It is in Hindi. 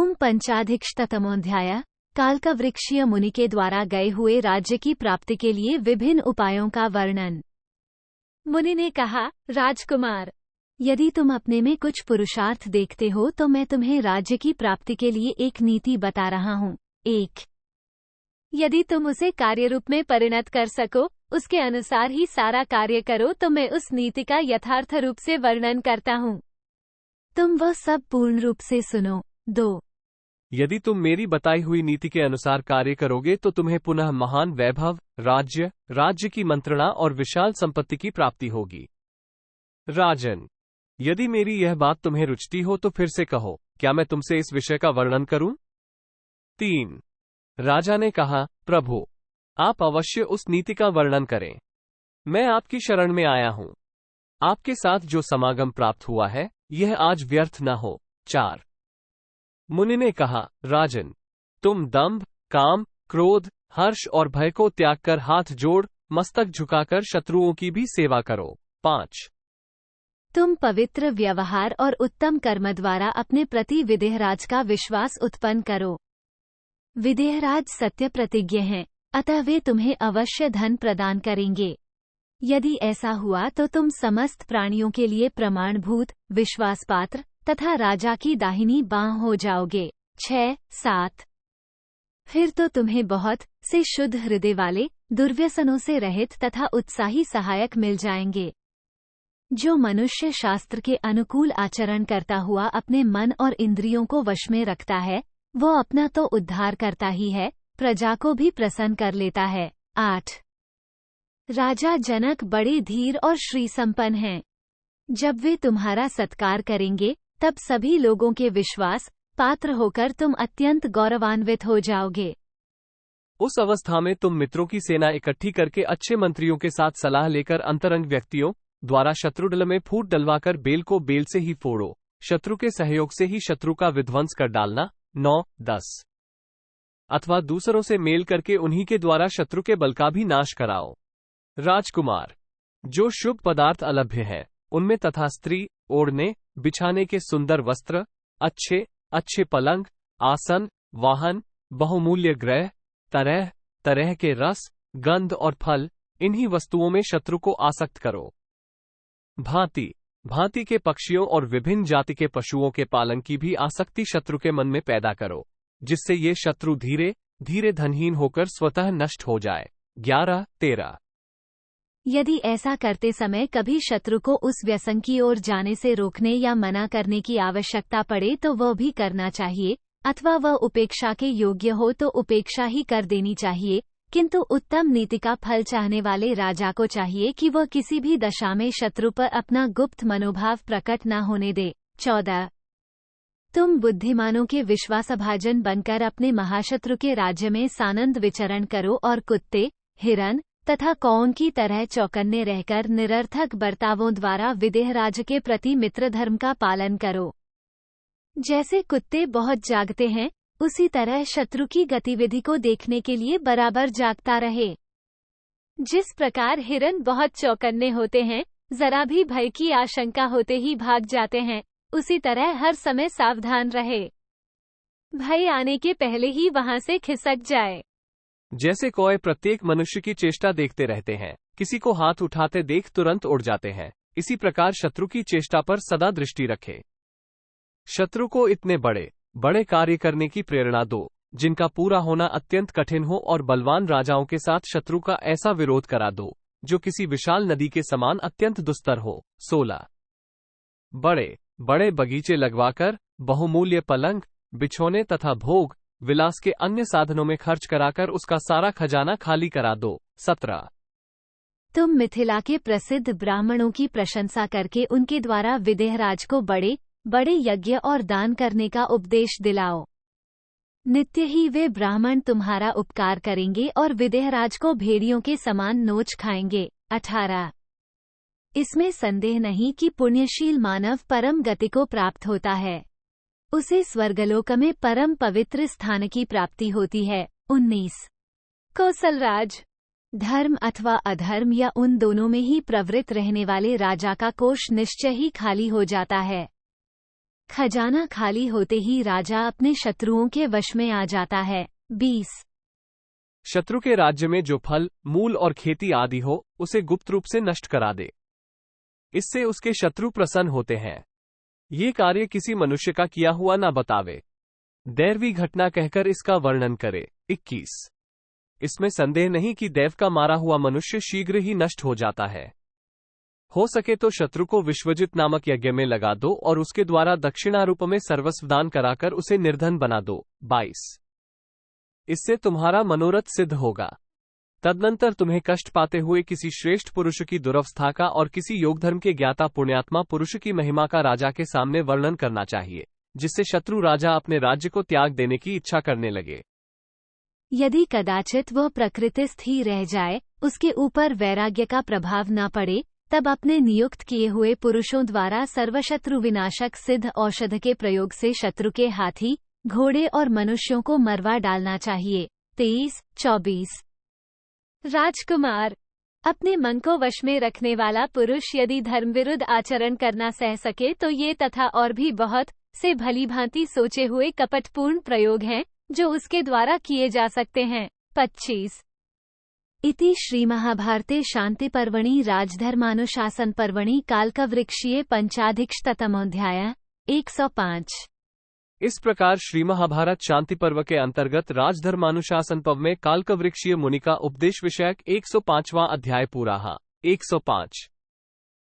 ओम पंचाधिकशतमोऽध्याय। कालकवृक्षीय मुनि के द्वारा गए हुए राज्य की प्राप्ति के लिए विभिन्न उपायों का वर्णन। मुनि ने कहा, राजकुमार, यदि तुम अपने में कुछ पुरुषार्थ देखते हो तो मैं तुम्हें राज्य की प्राप्ति के लिए एक नीति बता रहा हूँ। 1. यदि तुम उसे कार्य रूप में परिणत कर सको, उसके अनुसार ही सारा कार्य करो, तो मैं उस नीति का यथार्थ रूप से वर्णन करता हूँ। तुम वह सब पूर्ण रूप से सुनो। 2. यदि तुम मेरी बताई हुई नीति के अनुसार कार्य करोगे तो तुम्हें पुनः महान वैभव, राज्य की मंत्रणा और विशाल संपत्ति की प्राप्ति होगी। राजन, यदि मेरी यह बात तुम्हें रुचती हो तो फिर से कहो, क्या मैं तुमसे इस विषय का वर्णन करूं? 3. राजा ने कहा, प्रभु, आप अवश्य उस नीति का वर्णन करें। मैं आपकी शरण में आया हूं। आपके साथ जो समागम प्राप्त हुआ है, यह आज व्यर्थ न हो। 4. मुनि ने कहा, राजन, तुम दंभ, काम, क्रोध, हर्ष और भय को त्याग कर हाथ जोड़, मस्तक झुकाकर शत्रुओं की भी सेवा करो। 5. तुम पवित्र व्यवहार और उत्तम कर्म द्वारा अपने प्रति विदेहराज का विश्वास उत्पन्न करो। विदेहराज सत्य प्रतिज्ञ हैं, अतः वे तुम्हें अवश्य धन प्रदान करेंगे। यदि ऐसा हुआ तो तुम समस्त प्राणियों के लिए प्रमाणभूत, विश्वासपात्र तथा राजा की दाहिनी बांह हो जाओगे। 6. 7. फिर तो तुम्हें बहुत से शुद्ध हृदय वाले, दुर्व्यसनों से रहित तथा उत्साही सहायक मिल जाएंगे। जो मनुष्य शास्त्र के अनुकूल आचरण करता हुआ अपने मन और इंद्रियों को वश में रखता है, वो अपना तो उद्धार करता ही है, प्रजा को भी प्रसन्न कर लेता है। 8. राजा जनक बड़े धीर और श्री संपन्न हैं। जब वे तुम्हारा सत्कार करेंगे, तब सभी लोगों के विश्वास पात्र होकर तुम अत्यंत गौरवान्वित हो जाओगे। उस अवस्था में तुम मित्रों की सेना इकट्ठी करके अच्छे मंत्रियों के साथ सलाह लेकर अंतरंग व्यक्तियों द्वारा शत्रुदल में फूट डलवाकर बेल को बेल से ही फोड़ो। शत्रु के सहयोग से ही शत्रु का विध्वंस कर डालना। 9. 10. अथवा दूसरों से मेल करके उन्हीं के द्वारा शत्रु के बल का भी नाश कराओ। राजकुमार, जो शुभ पदार्थ अलभ्य है, उनमें तथा स्त्री, ओढ़ने बिछाने के सुंदर वस्त्र, अच्छे पलंग, आसन, वाहन, बहुमूल्य ग्रह, तरह तरह के रस, गंध और फल, इन्हीं वस्तुओं में शत्रु को आसक्त करो। भांति भांति के पक्षियों और विभिन्न जाति के पशुओं के पालन की भी आसक्ति शत्रु के मन में पैदा करो, जिससे ये शत्रु धीरे धीरे धनहीन होकर स्वतः नष्ट हो जाए। 11. 13. यदि ऐसा करते समय कभी शत्रु को उस व्यसन की ओर जाने से रोकने या मना करने की आवश्यकता पड़े तो वह भी करना चाहिए, अथवा वह उपेक्षा के योग्य हो तो उपेक्षा ही कर देनी चाहिए, किंतु उत्तम नीति का फल चाहने वाले राजा को चाहिए कि वह किसी भी दशा में शत्रु पर अपना गुप्त मनोभाव प्रकट न होने दे। 14. तुम बुद्धिमानों के विश्वासभाजन बनकर अपने महाशत्रु के राज्य में सानंद विचरण करो और कुत्ते, हिरन तथा कौन की तरह चौकन्ने रहकर निरर्थक बर्तावों द्वारा विदेहराज के प्रति मित्र धर्म का पालन करो। जैसे कुत्ते बहुत जागते हैं, उसी तरह शत्रु की गतिविधि को देखने के लिए बराबर जागता रहे। जिस प्रकार हिरन बहुत चौकन्ने होते हैं, जरा भी भय की आशंका होते ही भाग जाते हैं, उसी तरह हर समय सावधान रहे, भय आने के पहले ही वहां से खिसक जाए। जैसे कौए प्रत्येक मनुष्य की चेष्टा देखते रहते हैं, किसी को हाथ उठाते देख तुरंत उड़ जाते हैं, इसी प्रकार शत्रु की चेष्टा पर सदा दृष्टि रखे। शत्रु को इतने बड़े बड़े कार्य करने की प्रेरणा दो, जिनका पूरा होना अत्यंत कठिन हो, और बलवान राजाओं के साथ शत्रु का ऐसा विरोध करा दो, जो किसी विशाल नदी के समान अत्यंत दुस्तर हो। 16. बड़े बड़े बगीचे लगवाकर बहुमूल्य पलंग, बिछौने तथा भोग विलास के अन्य साधनों में खर्च कराकर उसका सारा खजाना खाली करा दो। 17. तुम मिथिला के प्रसिद्ध ब्राह्मणों की प्रशंसा करके उनके द्वारा विदेहराज को बड़े बड़े यज्ञ और दान करने का उपदेश दिलाओ। नित्य ही वे ब्राह्मण तुम्हारा उपकार करेंगे और विदेहराज को भेड़ियों के समान नोच खाएंगे। 18. इसमें संदेह नहीं कि पुण्यशील मानव परम गति को प्राप्त होता है, उसे स्वर्गलोक में परम पवित्र स्थान की प्राप्ति होती है। 19. कौशलराज, धर्म अथवा अधर्म या उन दोनों में ही प्रवृत्त रहने वाले राजा का कोष निश्चय ही खाली हो जाता है। खजाना खाली होते ही राजा अपने शत्रुओं के वश में आ जाता है। 20। शत्रु के राज्य में जो फल, मूल और खेती आदि हो, उसे गुप्त रूप से नष्ट करा दे। इससे उसके शत्रु प्रसन्न होते हैं। ये कार्य किसी मनुष्य का किया हुआ न बतावे, दैवी घटना कहकर इसका वर्णन करे। 21। इसमें संदेह नहीं कि दैव का मारा हुआ मनुष्य शीघ्र ही नष्ट हो जाता है। हो सके तो शत्रु को विश्वजित नामक यज्ञ में लगा दो और उसके द्वारा दक्षिणारूप में सर्वस्व दान कराकर उसे निर्धन बना दो। 22। इससे तुम्हारा मनोरथ सिद्ध होगा। तदनंतर तुम्हें कष्ट पाते हुए किसी श्रेष्ठ पुरुष की दुरवस्था का और किसी योगधर्म के ज्ञाता पुण्यात्मा पुरुष की महिमा का राजा के सामने वर्णन करना चाहिए, जिससे शत्रु राजा अपने राज्य को त्याग देने की इच्छा करने लगे। यदि कदाचित वह प्रकृतिस्थ ही रह जाए, उसके ऊपर वैराग्य का प्रभाव न पड़े, तब अपने नियुक्त किए हुए पुरुषों द्वारा सर्वशत्रु विनाशक सिद्ध औषध के प्रयोग से शत्रु के हाथी, घोड़े और मनुष्यों को मरवा डालना चाहिए। 23, 24। राजकुमार, अपने मन को वश में रखने वाला पुरुष यदि धर्मविरुद्ध आचरण करना सह सके तो ये तथा और भी बहुत से भलीभांति सोचे हुए कपटपूर्ण प्रयोग हैं जो उसके द्वारा किए जा सकते हैं। 25। इति श्रीमहाभारते शान्तिपर्वणि राजधर्मानुशासन पर्वणि कालकवृक्षीय पंचाधिकशतमोऽध्यायः 105। इस प्रकार श्रीमहाभारत शांति पर्व के अंतर्गत राजधर्मानुशासन पर्व में कालकवृक्षीय मुनि का उपदेश विषयक 105वां अध्याय पूरा। 105।